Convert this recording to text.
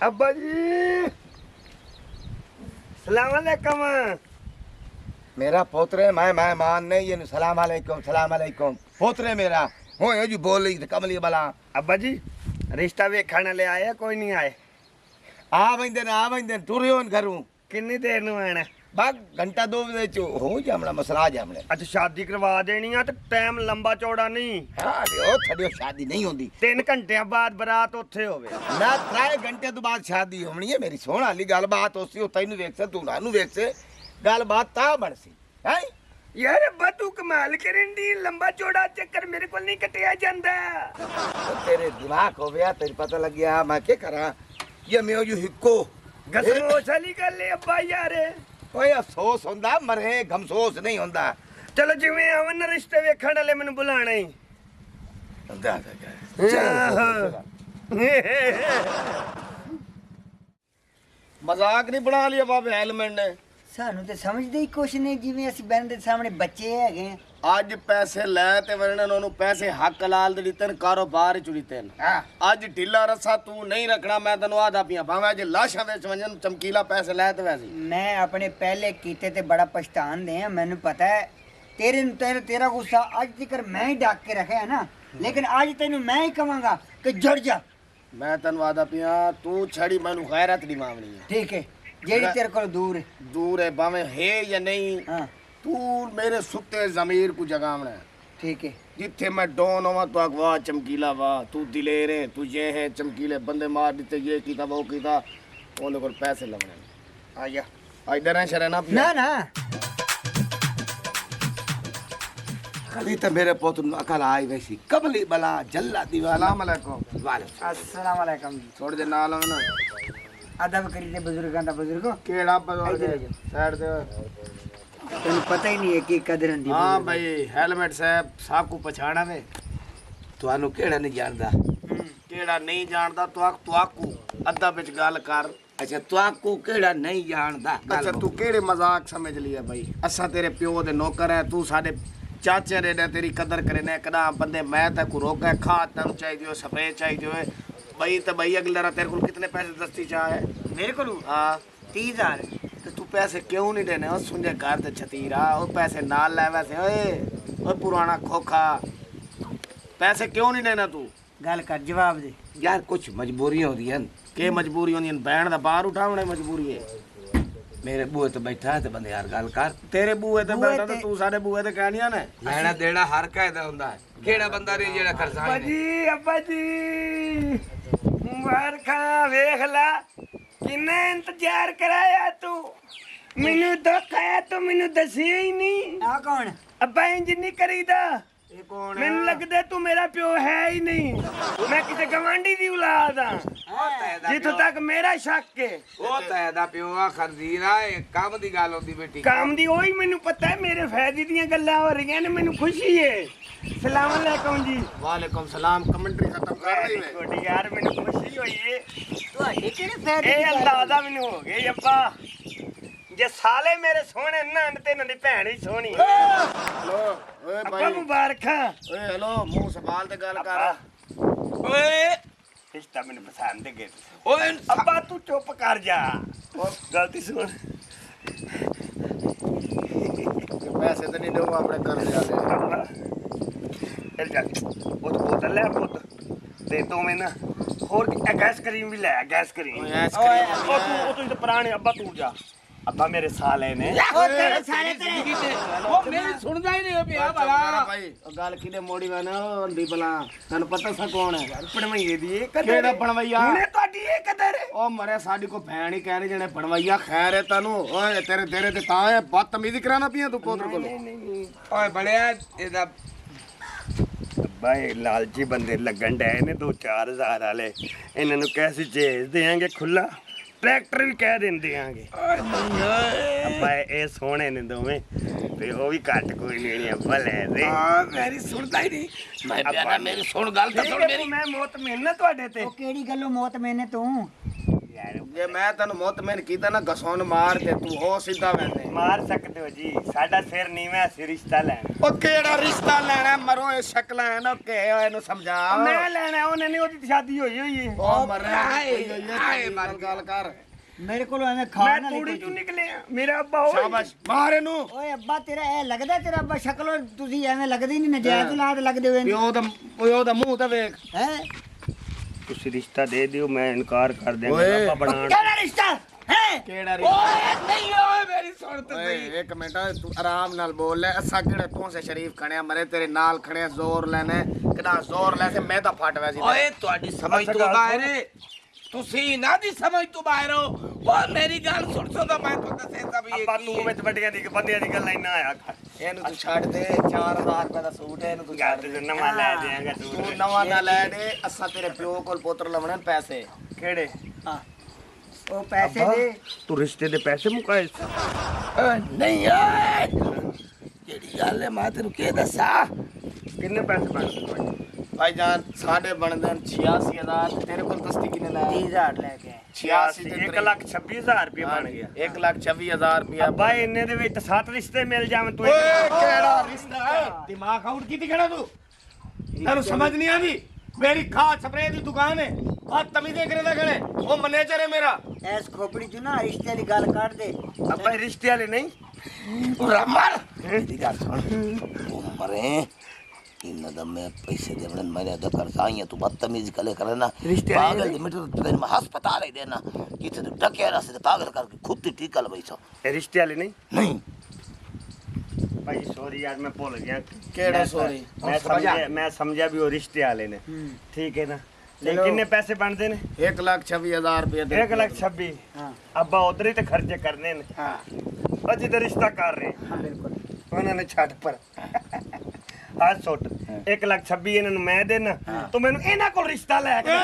अब्बा जी सलाम अलैकुम। मेरा पोतरे मैं मान नहीं ये सलाम अलैकुम पोतरे मेरा हो जो बोल रही कमली बला। अब्बा जी रिश्ता वेखण ले आए कोई नहीं आए? आ बंदे तुरे घरों किन्नी देर नु आना? बस घंटा 2 बजे चो हो जामना मसला जामने। अच्छा शादी करवा देनी है तो टाइम लंबा चौड़ा नहीं। हां ओ थडियो शादी नहीं होंदी 3 घंटे बाद बारात उत्थे होवे ना 3 घंटे तो बाद शादी होनी है। मेरी सोहण वाली गल बात होसी ओ तैनू वेख से तू नानू वेख से गल बात ता बनसी है यार अब्बा तू कमाल करन दी लंबा चौड़ा चक्कर मेरे को नहीं कटिया जांदा। तेरे दिमाग हो गया तेरे पता लग गया मैं क्या करा ये मैं जो हिक्को गसरो चली कर ले अब्बा यार। ओए अफसोस होंदा मरे गमसोस नहीं होंदा। चलो जिवें आवन रिश्ते वेखण वाले मैनू बुलाना ही। मजाक नहीं बना लिया बाबे हेलमेट ने। सानू ते समझदे ही कुछ नहीं जिवें ਅਸੀਂ ਬੈਨ ਦੇ ਸਾਹਮਣੇ ਬੱਚੇ ਹੈਗੇ ਆ। ਅੱਜ ਪੈਸੇ ਲੈ ਤੇ ਵਰਣਨ ਉਹਨੂੰ ਪੈਸੇ ਹੱਕ ਲਾਲ ਦੇ ਦਿੱਤੇ ਕਾਰੋਬਾਰ ਚ ਦਿੱਤੇ ਅੱਜ ਢਿੱਲਾ ਰੱਸਾ ਤੂੰ ਨਹੀਂ ਰੱਖਣਾ। ਮੈਂ ਤੈਨੂੰ ਆਦਾ ਪੀਆਂ ਭਾਵੇਂ ਅੱਜ ਲਾਸ਼ਾਂ ਵਿੱਚ ਵੰਜਨ ਚਮਕੀਲਾ ਪੈਸੇ ਲੈ ਤੇ ਵੈਸੇ ਮੈਂ ਆਪਣੇ ਪਹਿਲੇ ਕੀਤੇ ਤੇ ਬੜਾ ਪਛਤਾਨਦੇ ਆ। ਮੈਨੂੰ ਪਤਾ ਹੈ ਤੇਰਾ ਗੁੱਸਾ ਅੱਜ ਤੱਕ ਮੈਂ ਹੀ ਡੱਕ ਕੇ ਰੱਖਿਆ ਨਾ, ਲੇਕਿਨ ਅੱਜ ਤੈਨੂੰ ਮੈਂ ਹੀ ਕਵਾਂਗਾ ਕਿ ਜੜ ਜਾ। ਮੈਂ ਤੈਨੂੰ ਆਦਾ ਪੀਆਂ ਤੂੰ ਛੜੀ ਮੈਨੂੰ ਗੈਰਤ ਦੀ ਮਾਮਣੀ ਹੈ। ਠੀਕ ਹੈ ਜਿਹੜੀ ਤੇਰੇ ਕੋਲ ਦੂਰ ਹੈ ਭਾਵੇਂ ਹੈ ਜਾਂ ਨਹੀਂ। ਹਾਂ तू मेरे सुते जमीर को जगावना है। ठीक है जिथे मैं डॉन होवा तो वाह चमकीला वाह तू दिलेर है तू ये है चमकीले बंदे मार दिते ये कीता वो कीता ओले कोल पैसे लगने आ जा आज डरा शरे ना ना कभी तो मेरे पोत अकल आई वैसी कबली बला जल्ला दीवाला अलैकुम वाले अस्सलाम वालेकुम। थोड़े दे नाल ना अदब करी ते बुजुर्गां दा बुजुर्गो केड़ा बदल साइड दे ਤੈਨੂੰ ਪਤਾ ਹੀ ਨਹੀਂ ਹੈ ਕੀ ਕਦਰ ਹੁੰਦੀ। हां भाई हेलमेट साहब साहब को पछाणा वे ਤੁਹਾਨੂੰ ਕਿਹੜਾ ਨਹੀਂ ਜਾਣਦਾ। केड़ा नहीं जानदा तू अद्धा विच गल कर। अच्छा ਤੁਹਾਨੂੰ ਕਿਹੜਾ ਨਹੀਂ ਜਾਣਦਾ। अच्छा तू केड़े मजाक समझ लिया भाई असा तेरे प्यो दे नौकर है तू साडे चाचे ने तेरी कदर करे ने कदा बंदे मैं ते को रोके खा तन चाहिए हो स्प्रे चाहिए हो भाई ते भाई अगले रा तेरे को कितने पैसे दस्ती चाह है ਮੇਰੇ ਕੋਲ हां 30000 ते तू पैसे क्यों नहीं देने ओ सुंजे घर ते छतीरा ओ पैसे नाल ले वैसे ओए पुराना खोखा पैसे क्यों नहीं देना तू ਗੱਲ ਕਰ ਜਵਾਬ ਦੇ। यार कुछ मजबूरियां होती हैं। के मजबूरी होंदी बैन दा बाहर उठावणे मजबूरी है। मेरे बूहे तो बैठा है तो बंदे यार गल कर। तेरे बूहे ते बूहे बैठा ते ते- तू साडे बूहे ते कहनिया ने ਲੈਣਾ ਦੇਣਾ ਹਰ ਕਾਇਦਾ ਹੁੰਦਾ ਹੈ। ਕਿਹੜਾ ਬੰਦਾ ਨਹੀਂ ਜਿਹੜਾ ਖਰਚਾ अब्बा जी अब्बा जी मुबारक वेख ला किन्ना इंतजार कराया तू मैनू दुख आया तू मैनू दसिया ही नहीं। ਆ ਕੌਣ? अब्बा इंज नहीं करीदा। ये कौन मैनू लगदा तू मेरा प्यो है ही नहीं। मैं किसी गवांडी दी औलाद हां जिथों तक मेरा शक है। ਉਹ ਤੈਦਾ ਪਿਓ ਆ ਖਰਦੀਰਾ ਇਹ ਕੰਮ ਦੀ ਗੱਲ ਹੁੰਦੀ ਬੇਟੀ। काम दी ओही मैनू पता है मेरे फायदे दी गल्लां हो रही ने मैनू खुशी है। सलाम अलैकुम जी। वालेकुम सलाम कमेंट्री खत्म कर रही है गुड यार मैनू खुशी हुई है। ਤੁਹਾਡੇ ਕਿਹੜੇ ਫਾਇਦੇ ਇਹ ਅੰਦਾਜ਼ਾ ਮੈਨੂੰ ਹੋ ਗਿਆ ਅੱਬਾ ਜੇ ਸਾਲੇ ਮੇਰੇ ਸੋਹਣੇ ਨੰਨ ਤੇ ਇਹਨਾਂ ਦੀ ਭੈਣ ਹੀ ਸੋਹਣੀ। हेलो ओए ਅੱਬਾ भाई ਮੁਬਾਰਕਾਂ। ओए हेलो मुंह संभाल ते गल कर ਓਏ ਰਿਸ਼ਤਾ ਮੈਨੂੰ ਪਸੰਦ ਹੈ। ਓਏ ਅੱਬਾ ਤੂੰ ਚੁੱਪ ਕਰ ਜਾ। ਉਹ ਗਲਤੀ ਸੁਣ पैसे तो नहीं दूंगा अपने कर दे ਅੱਬਾ ਚੱਲ ਜਾ ਉਹ ਬੋਤਲ ਲੈ ਪੁੱਤ ਤੇ ਤੂੰ ਮੈਂ ਨਾ ਹੋਰ ਗੈਸ ਕਰੀਮ ਵੀ ਲੈ ਗੈਸ ਕਰੀਮ। ਉਹ ਤੂੰ ਤਾਂ ਪੁਰਾਣੇ ਅੱਬਾ ਤੂੰ ਜਾ ਅੱਬਾ ਮੇਰੇ ਸਾਲੇ ਨੇ ਉਹ ਤੇਰੇ ਸਾਰੇ ਤੇਰੇ ਉਹ ਮੇਰੀ ਸੁਣਦਾ ਹੀ ਨਹੀਂ ਪਿਆ ਭਲਾ। भाई गल किने मोड़ी वे ना होंदी भला तन्नू पता सा कौन है ਪੜਵਈਏ ਦੀ ਇਹ ਕਦਰ केड़ा बनवैया ਹੁਣੇ ਤੁਹਾਡੀ ਇਹ ਕਦਰ ਹੈ। ओ मरे साडी को भैन ही कह रहे जने बनवैया खैर है तन्नू ओए तेरे ते तां है बदतमीजी कराना पिया तू पोतर को ਓਏ ਬੜਿਆ ਇਹਦਾ ਬਾਈ ਲਾਲਚੀ ਬੰਦੇ ਲੱਗਣ ਡਏ ਨੇ 2-4000 ਵਾਲੇ ਇਹਨਾਂ ਨੂੰ ਕੈਸੇ ਚੇਜ ਦੇਾਂਗੇ ਖੁੱਲਾ ट्रैक्टर भी कह देंगे सोने ने दोवें ते वो भी घट कोई नहीं अब्बा ले दे। ਮੇਰੀ ਸੁਣਦਾ ਹੀ ਨਹੀਂ। ਮੈਂ ਪਿਆਰਾ ਮੇਰੀ ਸੁਣ ਗੱਲ ਤਾਂ ਸੁਣ ਮੇਰੀ। मैं मौत मिलना ਤੁਹਾਡੇ ਤੇ। ਉਹ ਕਿਹੜੀ ਗੱਲੋਂ ਮੌਤ ਮੈਨੇ ਤੂੰ यार ਜੇ ਮੈਂ ਤੈਨੂੰ ਮੁਤਮਿਨ ਕੀਤਾ ਨਾ ਗਸੌਨ ਮਾਰ ਕੇ ਤੂੰ ਹੋ ਸਿੱਧਾ ਵੈਨੇ ਮਾਰ ਸਕਦੇ ਹੋ ਜੀ ਸਾਡਾ ਸਿਰ ਨੀਵਾਂ ਸੀ ਰਿਸ਼ਤਾ ਲੈਣਾ ਉਹ ਕਿਹੜਾ ਰਿਸ਼ਤਾ ਲੈਣਾ ਮਰੋ ਇਹ ਸ਼ਕਲਾਂ ਹੈ ਨਾ ਕਿ ਇਹਨੂੰ ਸਮਝਾ ਮੈਂ ਲੈਣਾ ਉਹਨੇ ਨਹੀਂ ਉਹਦੀ ਸ਼ਾਦੀ ਹੋਈ ਹੋਈ ਹੈ ਉਹ ਮਰਨਾ ਆਏ ਮਰ ਗੱਲ ਕਰ ਮੇਰੇ ਕੋਲ ਐਵੇਂ ਖਾ ਮੈਂ ਨਾ ਤੂੜੀ ਲਈ ਚੋਂ ਨਿਕਲਿਆ ਮੇਰਾ ਅੱਬਾ ਹੋਇਆ ਸ਼ਾਬਾਸ਼ ਮਾਰ ਇਹਨੂੰ ਓਏ ਅੱਬਾ ਤੇਰਾ ਇਹ ਲੱਗਦਾ ਤੇਰਾ ਅੱਬਾ ਸ਼ਕਲੋਂ ਤੁਸੀਂ ਐਵੇਂ ਲੱਗਦੇ ਨਹੀਂ ਨਜਾਇਜ਼ ਲਾਦ ਲੱਗਦੇ ਹੋਏ ਪਿਓ ਦਾ ਮੂੰਹ ਤਾਂ ਵੇਖ ਹੈ ਤੁਸੀਂ ਰਿਸ਼ਤਾ ਦੇ ਦਿਓ ਮੈਂ ਇਨਕਾਰ ਕਰ ਦਿਆਂਗਾ ਓਏ। ਆਪਾਂ ਬਣਾਉਣ ਕਿਹੜਾ ਰਿਸ਼ਤਾ ਹੈ ਕਿਹੜਾ ਰਿਸ਼ਤਾ ਨਹੀਂ ਓਏ ਮੇਰੀ ਸੁਣ ਓਏ ਇੱਕ ਮਿੰਟ ਤੂੰ ਆਰਾਮ ਨਾਲ ਬੋਲ ਲੈ ਅਸਾਂ ਕਿਹੜੇ ਤੂੰ ਸੇ ਸ਼ਰੀਫ ਖਣਿਆ ਮਰੇ ਤੇਰੇ ਨਾਲ ਖਣਿਆ ਜ਼ੋਰ ਲੈਣਾ ਕਿਹੜਾ ਜ਼ੋਰ ਲੈ ਸੇ ਮੈਂ ਤਾਂ ਫਟ ਵੈਸੀ ਓਏ ਤੁਹਾਡੀ ਸਮਝ ਤੋਂ ਬਾਹਰ ਹੈ ਤੁਸੀਂ ਨਾ ਦੀ ਸਮਝ ਤੋਂ ਬਾਹਰ ਹੋ ਉਹ ਮੇਰੀ ਗੱਲ ਸੁਣ ਤਾਂ ਮੈਂ ਤੁਹਾਨੂੰ ਦੱਸਦਾ ਵੀ ਅੱਬਾ ਤੂੰ ਵਿੱਚ ਵੱਡੀਆਂ ਦੀ ਬੰਦਿਆਂ ਦੀ ਗੱਲਾਂ ਨਾ ਆਇਆ ਕਰ ਇਹਨੂੰ ਤੂੰ ਛੱਡ ਦੇ 4000 ਰੁਪਏ ਦਾ ਸੂਟ ਹੈ ਇਹਨੂੰ ਤੂੰ ਯਾਰ ਛੱਡ ਤੇ ਨਵਾਂ ਲੈ ਦੇਾਂਗਾ ਤੂੰ ਤੂੰ ਨਵਾਂ ਨਾ ਲੈ ਦੇ ਅਸਾਂ ਤੇਰੇ ਪਿਓ ਕੋਲ ਪੁੱਤਰ ਲਵਣੇ ਪੈਸੇ ਕਿਹੜੇ ਹਾਂ ਉਹ ਪੈਸੇ ਦੇ ਤੂੰ ਰਿਸ਼ਤੇ ਦੇ ਪੈਸੇ ਮੁਕਾਏ ਨਹੀਂ ਓਏ ਜਿਹੜੀ ਗੱਲ ਹੈ ਮੈਂ ਤੈਨੂੰ ਕੀ ਦੱਸਾਂ ਕਿੰਨੇ ਪੈਸੇ ਬਣਦੇ ਭਾਈਜਾਨ ਸਾਡੇ ਬਣਦੇ 86000 ਤੇਰੇ ਕੋਲ ਦਸਤੀ ਕਿੰਨੇ ਲਾਇਆ 30000 ਲੈ ਕੇ ਆਏ 86 ਤੇ 1,26,000 ਰੁਪਏ ਬਣ ਗਿਆ 1,26,000 ਰੁਪਇਆ ਅੱਬਾ ਇੰਨੇ ਦੇ ਵਿੱਚ 7 ਰਿਸ਼ਤੇ ਮਿਲ ਜਾਵਣ ਤੂੰ ਓਏ ਕਿਹੜਾ ਰਿਸ਼ਤਾ ਹੈ ਦਿਮਾਗ ਆਊਟ ਕੀਤੀ ਖੜਾ ਤੂੰ ਤੈਨੂੰ ਸਮਝ ਨਹੀਂ ਆਂਦੀ ਮੇਰੀ ਖਾਦ ਸਪਰੇ ਦੀ ਦੁਕਾਨ ਹੈ ਆ ਤਮੀਜ਼ੇ ਕਰਦਾ ਖੜੇ ਉਹ ਮੈਨੇਜਰ ਹੈ ਮੇਰਾ ਐਸ ਖੋਪੜੀ ਚ ਨਾ ਰਿਸ਼ਤੇ ਦੀ ਗੱਲ ਕੱਢ ਦੇ ਅੱਬਾ ਰਿਸ਼ਤੇ ਵਾਲੇ ਨਹੀਂ ਰਮਰ ਦੀ ਗੱਲ ਸੁਣ ਤੂੰ ਮਰੇ ਇਹਨਾਂ ਦਾ ਮੈਂ ਪੈਸੇ ਦੇਣ ਮੇਰੇ ਦਾ ਕਰਸਾਈਆਂ ਤੂੰ ਬਦਤਮੀਜ਼ੀ ਕਲੇ ਕਰਨਾ ਪਾਗਲ ਦੀ ਮਿੱਟਰ ਤੈਨੂੰ ਮੈਂ ਹਸਪਤਾਲ ਹੀ ਦੇਣਾ ਜਿੱਥੇ ਤੂੰ ਡਕਿਆ ਨਾ ਸੀ ਪਾਗਲ ਕਰਕੇ ਖੁਦ ਹੀ ਟੀਕਾ ਲਵਾਈ ਸੋ ਇਹ ਰਿਸ਼ਤੇ ਵਾਲੇ ਨਹੀਂ ਨਹੀਂ ਭਾਈ ਸੌਰੀ ਯਾਰ ਮੈਂ ਭੁੱਲ ਗਿਆ ਕਿਹੜਾ sorry? ਮੈਂ ਸਮਝਿਆ ਵੀ ਉਹ ਰਿਸ਼ਤੇ ਵਾਲੇ ਨੇ ਠੀਕ ਹੈ ਨਾ ਚਲੋ। ਲੇਕਿਨ ਕਿੰਨੇ ਪੈਸੇ ਬਣਦੇ ਨੇ 1,26,000 ਰੁਪਇਆ ਦੇ 1,26,000 ਹਾਂ ਅੱਬਾ ਉਧਰ ਹੀ ਤੇ ਖਰਚੇ ਕਰਨੇ ਨੇ ਹਾਂ ਅਜੇ ਤਾਂ ਰਿਸ਼ਤਾ ਕਰ ਰਹੇ ਹਾਂ ਬਿਲਕੁਲ ਉਹਨਾਂ ਨੇ ਛੱਡ ਪਰ ਆ ਸੁੱਟ 1,26,000 ਇਹਨਾਂ ਨੂੰ ਮੈਂ ਦੇਣਾ ਤੂੰ ਮੈਨੂੰ ਇਹਨਾਂ ਕੋਲ ਰਿਸ਼ਤਾ ਲੈ ਕੇ